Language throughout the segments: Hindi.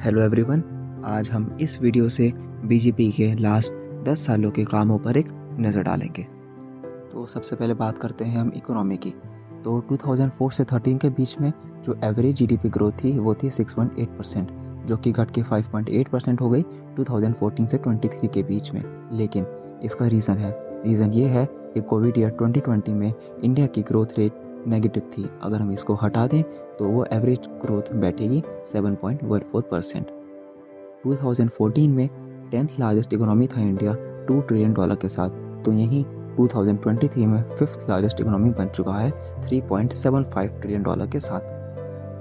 हेलो एवरीवन, आज हम इस वीडियो से बीजेपी के लास्ट 10 सालों के कामों पर एक नज़र डालेंगे। तो सबसे पहले बात करते हैं हम इकोनॉमी की। तो 2004 से 13 के बीच में जो एवरेज जीडीपी ग्रोथ थी वो थी 6.8%, जो कि घट के 5.8% हो गई 2014 से 23 के बीच में। लेकिन इसका रीज़न ये है कि कोविड ईयर 2020 में इंडिया की ग्रोथ रेट नेगेटिव थी। अगर हम इसको हटा दें तो वो एवरेज ग्रोथ बैठेगी 7.14%। 2014 में 10th लार्जेस्ट इकोनॉमी था इंडिया $2 ट्रिलियन के साथ, तो यहीं 2023 में 5th लार्जेस्ट इकोनॉमी बन चुका है $3.75 ट्रिलियन के साथ।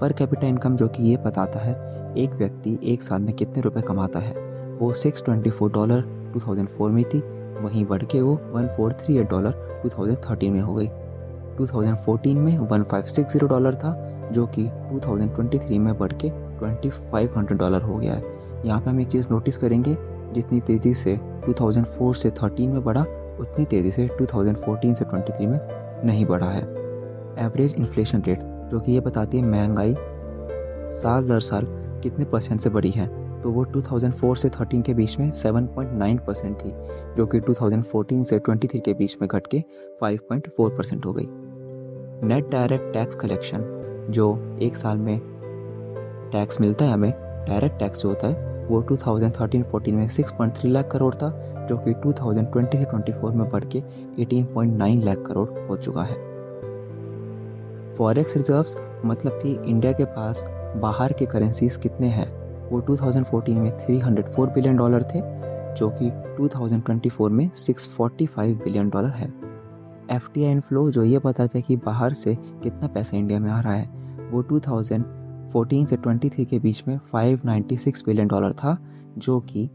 पर कैपिटा इनकम जो कि ये बताता है एक व्यक्ति एक साल में कितने रुपए कमाता है, वो $624 2004 में थी, वहीं बढ़ के वो $1438 2013 में हो गई। 2014 में $1560 था, जो कि 2023 में बढ़ के $2500 हो गया है। यहाँ पे हम एक चीज़ नोटिस करेंगे, जितनी तेज़ी से 2004 से 13 में बढ़ा उतनी तेज़ी से 2014 से 23 में नहीं बढ़ा है। एवरेज इन्फ्लेशन रेट जो कि ये बताती है महंगाई साल दर साल कितने परसेंट से बढ़ी है, तो वो 2004 से 13 के बीच में 7.9% थी, जो कि 2014 से 23 के बीच में घट के 5.4% हो गई। नेट डायरेक्ट टैक्स कलेक्शन जो एक साल में टैक्स मिलता है हमें, डायरेक्ट टैक्स जो होता है वो 2013-14 में 6.3 लाख करोड़ था, जो कि 2020 से 24 में बढ़ के 18.9 लाख करोड़ हो चुका है। फॉरेक्स रिजर्व्स मतलब कि इंडिया के पास बाहर के करेंसीज कितने हैं, वो 2014 में $304 बिलियन थे, जो कि 2024 में $645 बिलियन है। FDI इनफ्लो जो ये बताता है कि बाहर से कितना पैसा इंडिया में आ रहा है, वो 2014 से 23 के बीच में $596 बिलियन था, जो कि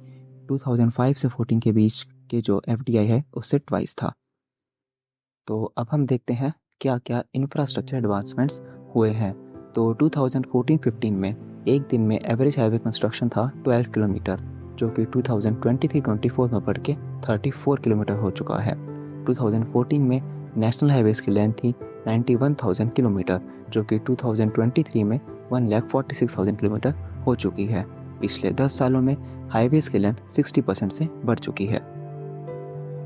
2005 से 14 के बीच के जो FDI है उससे ट्वाइस था। तो अब हम देखते हैं क्या क्या इंफ्रास्ट्रक्चर एडवांसमेंट्स हुए हैं। तो 2014-15 में एक दिन में एवरेज हाईवे कंस्ट्रक्शन था 12 किलोमीटर, जो कि 2023-24 में बढ़ के 34 किलोमीटर हो चुका है। 2014 में नेशनल हाईवेज की लेंथ थी 91,000 किलोमीटर, जो कि 2023 में 1,46,000 किलोमीटर हो चुकी है। पिछले 10 सालों में हाईवेज की लेंथ 60% से बढ़ चुकी है।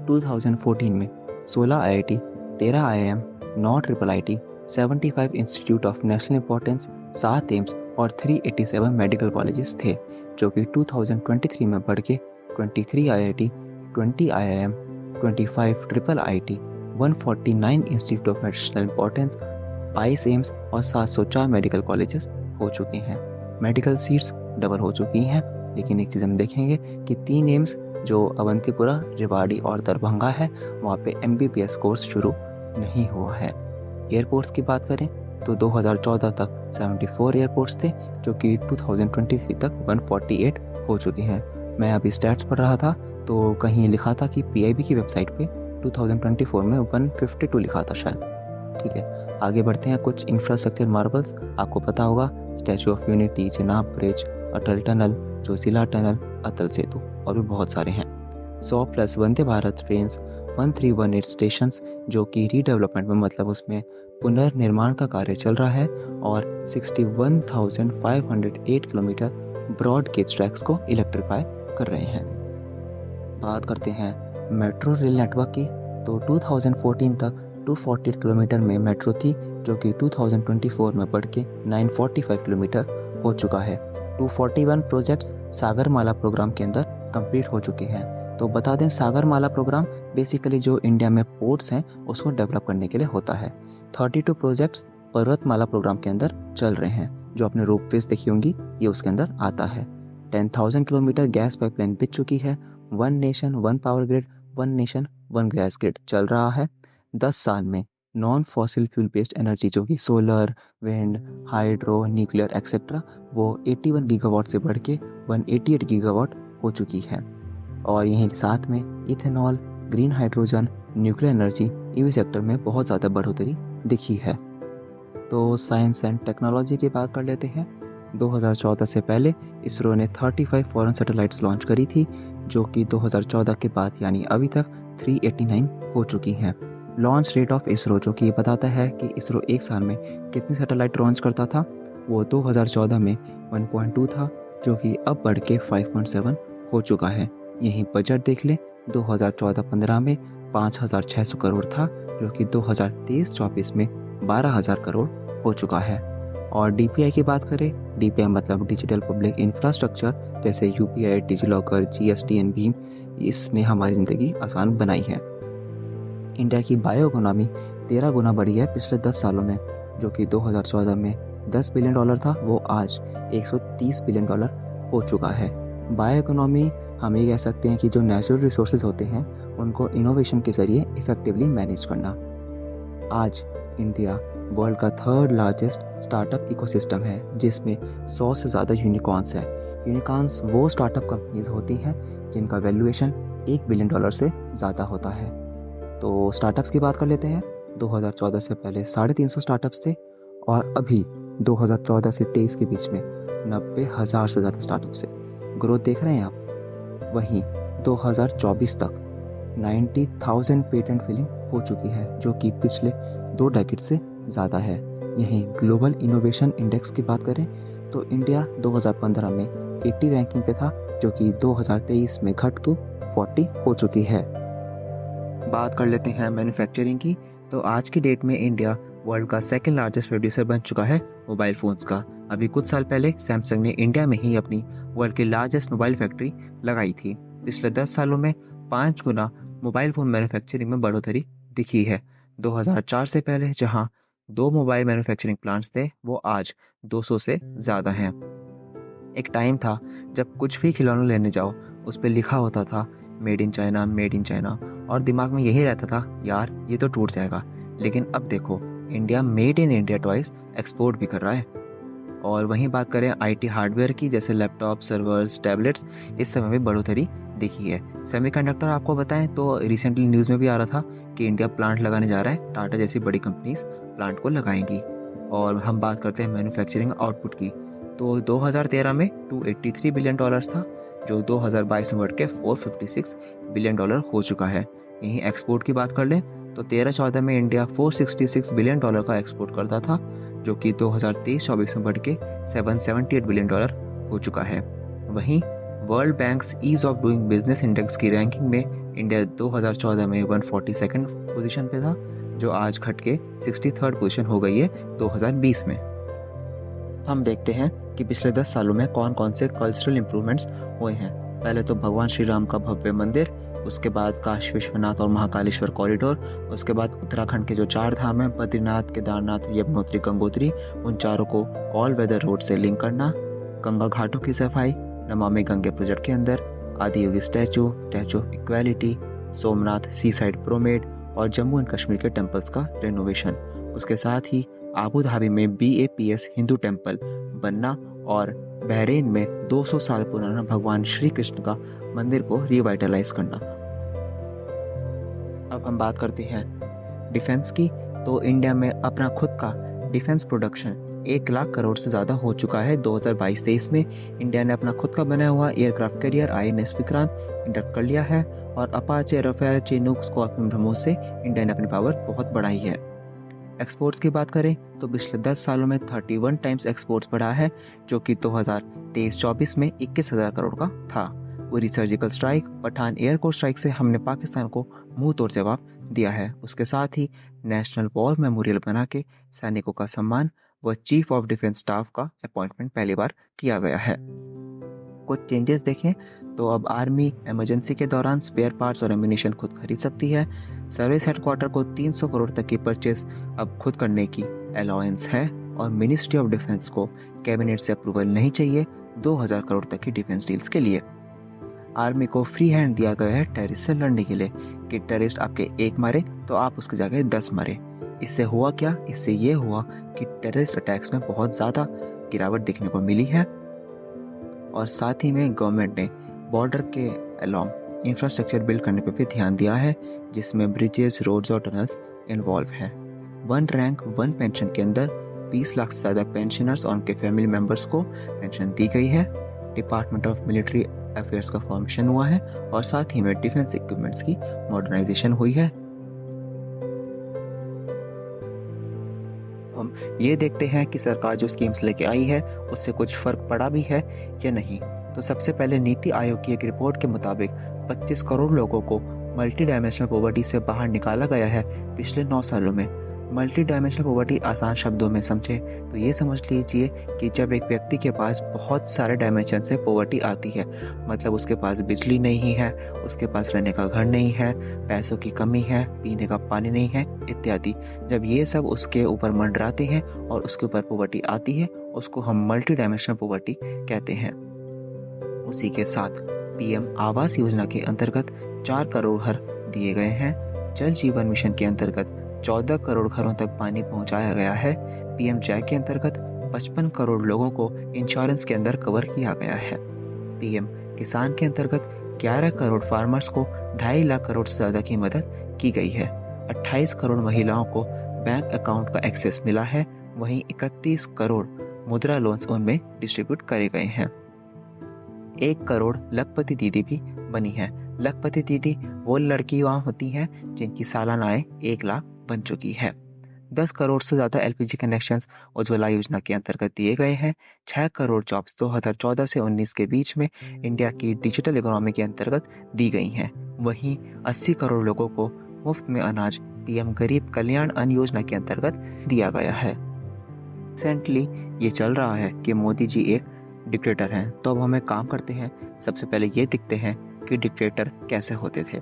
2014 में 16 IIT, 13 IIM, 9 IIIT, 75 institute of national importance, 7 AIIMS और 387 मेडिकल कॉलेजेस थे, जो कि 2023 में बढ़ के 23 IIT, 20 IIM, 25 IIIT, 149 institute of national importance, 22 AIIMS और 704 मेडिकल कॉलेजेस हो चुके हैं। मेडिकल सीट्स डबल हो चुकी हैं, लेकिन एक चीज़ हम देखेंगे कि 3 एम्स जो अवंतीपुरा, रेवाड़ी और दरभंगा है, वहाँ पे MBBS कोर्स शुरू नहीं हुआ है। एयरपोर्ट्स की बात करें तो 2014 तक 74 एयरपोर्ट्स थे, जो कि 2023 तक 148 हो चुके हैं। मैं अभी स्टैट्स पढ़ रहा था तो कहीं लिखा था कि PIB की वेबसाइट पे 2024 में 152 लिखा था शायद। ठीक है, आगे बढ़ते हैं। कुछ इंफ्रास्ट्रक्चर मार्बल्स आपको पता होगा, Statue of Unity, Chenab bridge, Atal tunnel, Joshila tunnel, Atal Setu और भी बहुत सारे हैं। 100+ वंदे भारत ट्रेन्स, 1318 स्टेशंस जो कि रीडेवलपमेंट में मतलब उसमें पुनर्निर्माण का कार्य चल रहा है, और 61,508 किलोमीटर ब्रॉड गेज ट्रैक्स को इलेक्ट्रीफाई कर रहे हैं। बात करते हैं मेट्रो रेल नेटवर्क की। तो 2014 तक 248 किलोमीटर में मेट्रो थी, जो कि 2024 में बढ़ के 945 किलोमीटर हो चुका है। 241 प्रोजेक्ट्स सागरमाला प्रोग्राम के अंदर कंप्लीट हो चुके हैं। तो बता दें, सागरमाला प्रोग्राम बेसिकली जो इंडिया में पोर्ट्स हैं उसको डेवलप करने के लिए होता है। 32 प्रोजेक्ट्स पर्वतमाला प्रोग्राम के अंदर चल रहे हैं, जो आपने रोपवेज देखी होंगी, ये उसके अंदर आता है। 10,000 किलोमीटर गैस पाइपलाइन बिछ चुकी है। 1 nation 1 power grid, 1 nation 1 gas grid चल रहा है। 10 साल में non fossil fuel based energy जो कि solar, wind, hydro, nuclear etcetera, वो 81 गीगावाट से बढ़ के 188 गीगावाट हो चुकी है। और यहीं साथ में ethanol, green hydrogen, nuclear energy, EV sector में बहुत ज़्यादा बढ़ोतरी दिखी है। तो साइंस एंड टेक्नोलॉजी की बात कर लेते हैं। 2014 से पहले इसरो ने 35 फॉरेन सैटेलाइट्स लॉन्च करी थी, जो कि 2014 के बाद यानी अभी तक 389 हो चुकी हैं। लॉन्च रेट ऑफ इसरो जो कि ये बताता है कि इसरो एक साल में कितनी सैटेलाइट लॉन्च करता था, वो 2014 में 1.2 था, जो कि अब बढ़ के 5.7 हो चुका है। यहीं बजट देख लें, 2014-15 में 5,600 करोड़ था, जो कि 2023-24 में 12,000 करोड़ हो चुका है। और डीपीआई की बात करें, डीपीआई मतलब डिजिटल पब्लिक इंफ्रास्ट्रक्चर, जैसे यूपीआई, डिजिलॉकर, जीएसटी, भीम, इसने हमारी ज़िंदगी आसान बनाई है। इंडिया की बायो इकोनॉमी 13 गुना बढ़ी है पिछले 10 सालों में, जो कि 2014 में $10 बिलियन था, वो आज $130 बिलियन हो चुका है। बायो इकोनॉमी हम ये कह सकते हैं कि जो नेचुरल रिसोर्सेज होते हैं उनको इनोवेशन के ज़रिए इफ़ेक्टिवली मैनेज करना। आज इंडिया वर्ल्ड का 3rd लार्जेस्ट स्टार्टअप इकोसिस्टम है, जिसमें 100 से ज़्यादा यूनिकॉर्न्स हैं। यूनिकॉर्न्स वो स्टार्टअप कंपनीज होती हैं जिनका वैल्यूएशन $1 बिलियन से ज़्यादा होता है। तो स्टार्टअप्स की बात कर लेते हैं। 2014 से पहले 350 स्टार्टअप्स थे और अभी 2014 से 23 के बीच में 90,000 से ज़्यादा स्टार्टअप्स है। ग्रोथ देख रहे हैं आप। वहीं 2024 तक 90,000 पेटेंट फिलिंग हो चुकी है, जो कि पिछले 2 डेकेड से ज़्यादा है। यहीं ग्लोबल इनोवेशन इंडेक्स की बात करें तो इंडिया 2015 में 80 रैंकिंग पे था, जो कि 2023 में घट के 40 हो चुकी है। बात कर लेते हैं मैन्युफैक्चरिंग की। तो आज की डेट में इंडिया वर्ल्ड का 2nd लार्जेस्ट प्रोड्यूसर बन चुका है मोबाइल फ़ोन्स का। अभी कुछ साल पहले सैमसंग ने इंडिया में ही अपनी वर्ल्ड की लार्जेस्ट मोबाइल फैक्ट्री लगाई थी। पिछले 10 सालों में 5 गुना मोबाइल फ़ोन मैन्युफैक्चरिंग में बढ़ोतरी दिखी है। 2004 से पहले जहां 2 मोबाइल मैन्युफैक्चरिंग प्लांट्स थे, वो आज 200 से ज़्यादा हैं। एक टाइम था जब कुछ भी खिलौना लेने जाओ उस पर लिखा होता था made in China, made in China, और दिमाग में यही रहता था यार ये तो टूट जाएगा। लेकिन अब देखो, India made in India toys export भी कर रहा है। और वहीं बात करें आईटी हार्डवेयर की, जैसे लैपटॉप, सर्वर्स, टैबलेट्स, इस समय में बढ़ोतरी दिखी है। सेमीकंडक्टर आपको बताएं तो रिसेंटली न्यूज़ में भी आ रहा था कि इंडिया प्लांट लगाने जा रहा है, टाटा जैसी बड़ी कंपनीज प्लांट को लगाएंगी। और हम बात करते हैं मैन्युफैक्चरिंग आउटपुट की, तो 2013 में $283 बिलियन था, जो 2022 में बढ़ के $456 बिलियन हो चुका है। यहीं एक्सपोर्ट की बात कर लें तो 13-14 में इंडिया $466 बिलियन का एक्सपोर्ट करता था, जो कि 2023-24 में बढ़ के $778 बिलियन हो चुका है। वहीं World Bank's ease of doing business index की रैंकिंग में इंडिया 2014 में 142nd पोजीशन पे था, जो आज घट के 63rd पोजीशन हो गई है 2020 में। हम देखते हैं कि पिछले 10 सालों में कौन कौन से कल्चरल इम्प्रूवमेंट्स हुए हैं। पहले तो भगवान श्री राम का भव्य मंदिर, उसके बाद काशी विश्वनाथ और महाकालेश्वर कॉरिडोर, उसके बाद उत्तराखंड के जो 4 धाम हैं, बद्रीनाथ, केदारनाथ, यमुनोत्री, गंगोत्री, उन चारों को ऑल वेदर रोड से लिंक करना, गंगा घाटों की सफाई, नमामि गंगे प्रोजेक्ट के अंदर, Adiyogi statue of equality, Somnath sea side promenade और जम्मू एंड कश्मीर के टेम्पल्स का रेनोवेशन। उसके साथ ही आबू धाबी में BAPS हिंदू टेम्पल बनना और बहरीन में 200 साल पुराना भगवान श्री कृष्ण का मंदिर को रिवाइटलाइज करना। अब हम बात करते हैं डिफेंस की। तो इंडिया में अपना खुद का डिफेंस प्रोडक्शन 1 लाख करोड़ से ज़्यादा हो चुका है। 2022-23 में इंडिया ने अपना खुद का बनाया हुआ aircraft carrier INS Vikrant induct कर लिया है, और Apache, Rafale, Chinook, Scorpion, BrahMos से इंडिया ने अपनी पावर बहुत बढ़ाई है। एक्सपोर्ट्स की बात करें तो पिछले 10 सालों में 31 टाइम्स एक्सपोर्ट्स बढ़ा है, जो कि 2023-24 में 21,000 करोड़ का था। उरी सर्जिकल स्ट्राइक, पठान एयरकोर्ट स्ट्राइक से हमने पाकिस्तान को मुंह तोड़ जवाब दिया है। उसके साथ ही नेशनल वॉर मेमोरियल बना के सैनिकों का सम्मान व चीफ ऑफ डिफेंस स्टाफ का अपॉइंटमेंट पहली बार किया गया है। कुछ चेंजेस देखें तो अब आर्मी इमरजेंसी के दौरान स्पेयर पार्ट्स और एम्यूनिशन खुद खरीद सकती है। सर्विस हेडक्वार्टर को 300 करोड़ तक की परचेज अब खुद करने की अलाउंस है, और मिनिस्ट्री ऑफ डिफेंस को कैबिनेट से अप्रूवल नहीं चाहिए 2000 करोड़ तक की डिफेंस डील्स के लिए। आर्मी को फ्री हैंड दिया गया है टेररिस्ट से लड़ने के लिए, कि टेररिस्ट आपके 1 मारे तो आप उसके जगह 10 मारे। इससे हुआ क्या? इससे ये हुआ कि टेररिस्ट अटैक्स में बहुत ज़्यादा गिरावट देखने को मिली है, और साथ ही में गवर्नमेंट ने बॉर्डर के अलॉन्ग इंफ्रास्ट्रक्चर बिल्ड करने पर भी ध्यान दिया है, जिसमें ब्रिजेस, रोड्स और टनल्स इन्वॉल्व हैं। 1 रैंक 1 पेंशन के अंदर 20 लाख से ज़्यादा पेंशनर्स और उनके फैमिली मेम्बर्स को पेंशन दी गई है। डिपार्टमेंट ऑफ मिलिट्री अफेयर्स का फॉर्मेशन हुआ है, और साथ ही में डिफेंस इक्विपमेंट्स की मॉडर्नाइजेशन हुई है। हम ये देखते हैं कि सरकार जो स्कीम्स लेके आई है उससे कुछ फ़र्क पड़ा भी है या नहीं। तो सबसे पहले नीति आयोग की एक रिपोर्ट के मुताबिक 25 करोड़ लोगों को मल्टी डायमेंशनल पॉवर्टी से बाहर निकाला गया है पिछले 9 सालों में। मल्टी डायमेंशनल पॉवर्टी आसान शब्दों में समझे तो ये समझ लीजिए कि जब एक व्यक्ति के पास बहुत सारे डायमेंशन से पॉवर्टी आती है, मतलब उसके पास बिजली नहीं है, उसके पास रहने का घर नहीं है, पैसों की कमी है, पीने का पानी नहीं है इत्यादि। जब ये सब उसके ऊपर मंडराते हैं और उसके ऊपर पॉवर्टी आती है, उसको हम मल्टी डायमेंशनल पॉवर्टी कहते हैं। उसी के साथ पीएम आवास योजना के अंतर्गत 4 करोड़ घर दिए गए हैं। जल जीवन मिशन के अंतर्गत 14 करोड़ घरों तक पानी पहुंचाया गया है। पीएम जय के अंतर्गत 55 करोड़ लोगों को इंश्योरेंस के अंदर कवर किया गया है। पीएम किसान के अंतर्गत 11 करोड़ फार्मर्स को 2.5 लाख करोड़ से ज़्यादा की मदद की गई है। 28 करोड़ महिलाओं को बैंक अकाउंट का एक्सेस मिला है। वहीं 31 करोड़ मुद्रा लोन्स उनमें डिस्ट्रीब्यूट करे गए हैं। 1 करोड़ लखपति दीदी भी बनी है। लखपति दीदी वो लड़कियां होती हैं जिनकी सालाना आय 1 लाख बन चुकी है। 10 करोड़ से ज़्यादा एलपीजी कनेक्शंस उज्ज्वला योजना के अंतर्गत दिए गए हैं। 6 करोड़ जॉब्स 2014 से 19 के बीच में इंडिया की डिजिटल इकोनॉमी के अंतर्गत दी गई हैं। वहीं 80 करोड़ लोगों को मुफ्त में अनाज पीएम गरीब कल्याण अन्न योजना के अंतर्गत दिया गया है। रिसेंटली ये चल रहा है कि मोदी जी एक डिक्टेटर हैं, तो अब हम एक काम करते हैं। सबसे पहले ये देखते हैं कि डिक्टेटर कैसे होते थे।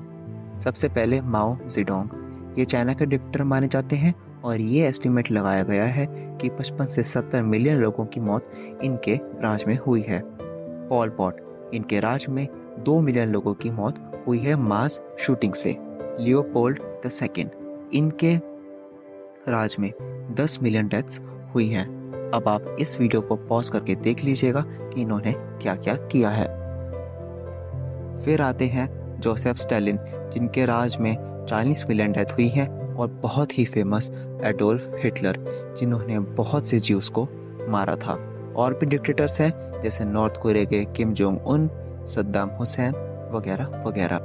सबसे पहले माओ जेडोंग, ये चाइना के डिक्टेटर माने जाते हैं और ये एस्टिमेट लगाया गया है कि 55 से 70 मिलियन लोगों की मौत इनके राज में हुई है। पॉल पॉट, इनके राज में 2 मिलियन लोगों की मौत हुई है मास शूटिंग से। लियोपोल्ड II, इनके राज में 10 मिलियन डेथ्स हुई हैं। अब आप इस वीडियो को पॉज करके देख लीजिएगा कि इन्होंने क्या क्या किया है। फिर आते हैं जोसेफ स्टालिन, जिनके राज में 40 मिलियन डेथ हुई है। और बहुत ही फेमस एडोल्फ हिटलर, जिन्होंने बहुत से ज्यूस को मारा था। और भी डिक्टेटर्स हैं जैसे नॉर्थ कोरिया के Kim Jong Un, Saddam Hussain वगैरह वगैरह।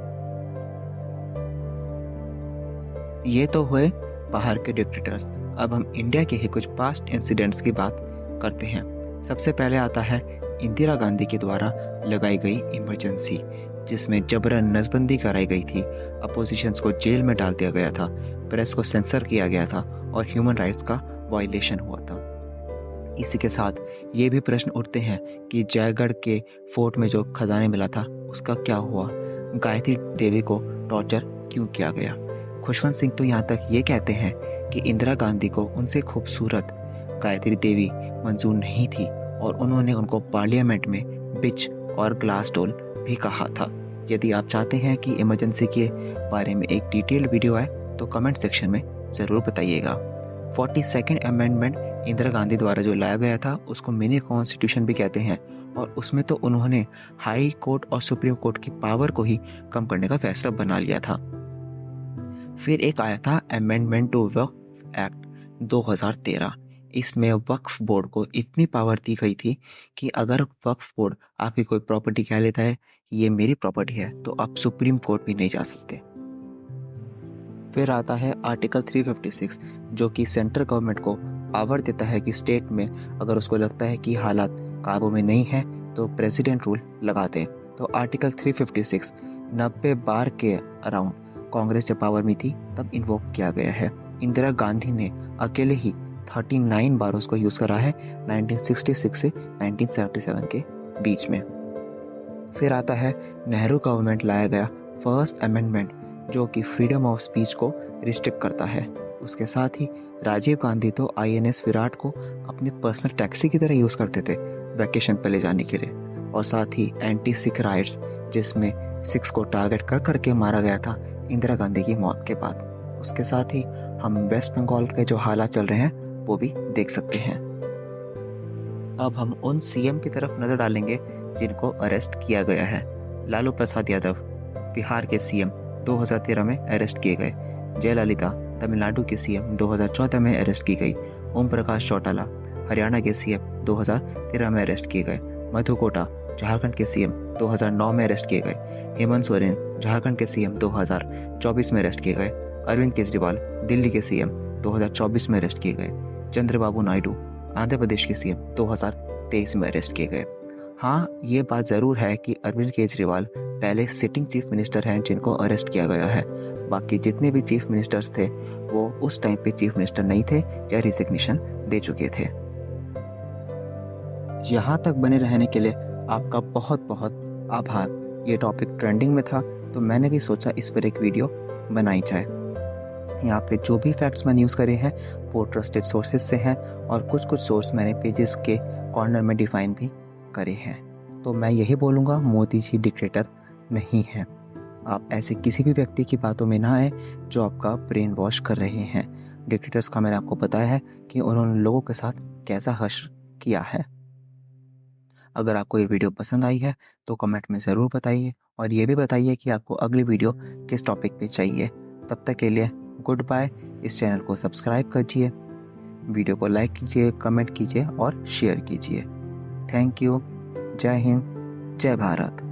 ये तो हुए बाहर के डिक्टेटर्स। अब हम इंडिया के ही कुछ पास्ट इंसिडेंट्स की बात करते हैं। सबसे पहले आता है इंदिरा गांधी के द्वारा लगाई गई इमरजेंसी, जिसमें जबरन नसबंदी कराई गई थी, अपोजिशंस को जेल में डाल दिया गया था, प्रेस को सेंसर किया गया था और ह्यूमन राइट्स का वायलेशन हुआ था। इसी के साथ ये भी प्रश्न उठते हैं कि जयगढ़ के फोर्ट में जो खजाने मिला था उसका क्या हुआ, गायत्री देवी को टॉर्चर क्यों किया गया। खुशवंत सिंह तो यहाँ तक ये कहते हैं कि इंदिरा गांधी को उनसे खूबसूरत गायत्री देवी मंजूर नहीं थी और उन्होंने उनको पार्लियामेंट में बिच और ग्लास डोल भी कहा था। यदि आप चाहते हैं कि इमरजेंसी के बारे में एक डिटेल्ड वीडियो आए तो कमेंट सेक्शन में ज़रूर बताइएगा। 42nd अमेंडमेंट इंदिरा गांधी द्वारा जो लाया गया था उसको मिनी कॉन्स्टिट्यूशन भी कहते हैं और उसमें तो उन्होंने हाई कोर्ट और सुप्रीम कोर्ट की पावर को ही कम करने का फैसला बना लिया था। फिर एक आया था अमेंडमेंट टू वक्फ एक्ट 2013। इसमें वक्फ बोर्ड को इतनी पावर दी गई थी कि अगर वक्फ बोर्ड आपकी कोई प्रॉपर्टी कह लेता है कि ये मेरी प्रॉपर्टी है तो आप सुप्रीम कोर्ट भी नहीं जा सकते। फिर आता है आर्टिकल 356, जो कि सेंट्रल गवर्नमेंट को पावर देता है कि स्टेट में अगर उसको लगता है कि हालात काबू में नहीं है तो प्रेसिडेंट रूल लगा दे। तो आर्टिकल 356 90 बार के अराउंड कांग्रेस जब पावर में थी तब इन्वोक किया गया है। इंदिरा गांधी ने अकेले ही 39 बार उसको यूज़ करा है 1966 से 1977 के बीच में। फिर आता है नेहरू गवर्नमेंट लाया गया फर्स्ट अमेंडमेंट, जो कि फ्रीडम ऑफ स्पीच को रिस्ट्रिक्ट करता है। उसके साथ ही राजीव गांधी तो INS विराट को अपने पर्सनल टैक्सी की तरह यूज़ करते थे वैकेशन पर ले जाने के लिए। और साथ ही एंटी सिख राइट्स, जिसमें सिख्स को टारगेट कर करके मारा गया था इंदिरा गांधी की मौत के बाद। उसके साथ ही हम वेस्ट बंगाल के जो हालात चल रहे हैं वो भी देख सकते हैं। अब हम उन CM की तरफ नजर डालेंगे जिनको अरेस्ट किया गया है। लालू प्रसाद यादव बिहार के CM 2013 में अरेस्ट किए गए। जयललिता तमिलनाडु के CM 2014 में अरेस्ट की गई। ओम प्रकाश चौटाला हरियाणा के CM 2013 में अरेस्ट किए गए। मधु कोटा झारखंड के CM 2009 में अरेस्ट किए गए। हेमंत सोरेन झारखंड के CM 2024 में अरेस्ट किए गए। अरविंद केजरीवाल दिल्ली के CM 2024 में अरेस्ट किए गए। चंद्रबाबू नायडू आंध्र प्रदेश के सीएम 2023 में अरेस्ट किए गए। हाँ, ये बात ज़रूर है कि अरविंद केजरीवाल पहले सिटिंग चीफ मिनिस्टर हैं जिनको अरेस्ट किया गया है। बाकी जितने भी चीफ मिनिस्टर्स थे वो उस टाइम पे चीफ मिनिस्टर नहीं थे या रिजिग्नेशन दे चुके थे। यहाँ तक बने रहने के लिए आपका बहुत बहुत आभार। ये टॉपिक ट्रेंडिंग में था तो मैंने भी सोचा इस पर एक वीडियो बनाई जाए। यहाँ पे जो भी फैक्ट्स मैंने यूज़ करे हैं वो ट्रस्टेड सोर्सेज से हैं और कुछ सोर्स मैंने पेजेस के कॉर्नर में डिफाइन भी करे हैं। तो मैं यही बोलूँगा, मोदी जी डिक्टेटर नहीं हैं। आप ऐसे किसी भी व्यक्ति की बातों में ना आए जो आपका ब्रेन वॉश कर रहे हैं। डिक्टेटर्स का मैंने आपको बताया है कि उन्होंने लोगों के साथ कैसा हश्र किया है। अगर आपको ये वीडियो पसंद आई है तो कमेंट में ज़रूर बताइए और ये भी बताइए कि आपको अगली वीडियो किस टॉपिक पे चाहिए। तब तक के लिए गुड बाय। इस चैनल को सब्सक्राइब कीजिए, वीडियो को लाइक कीजिए, कमेंट कीजिए और शेयर कीजिए। Thank you. जय हिंद, जय भारत।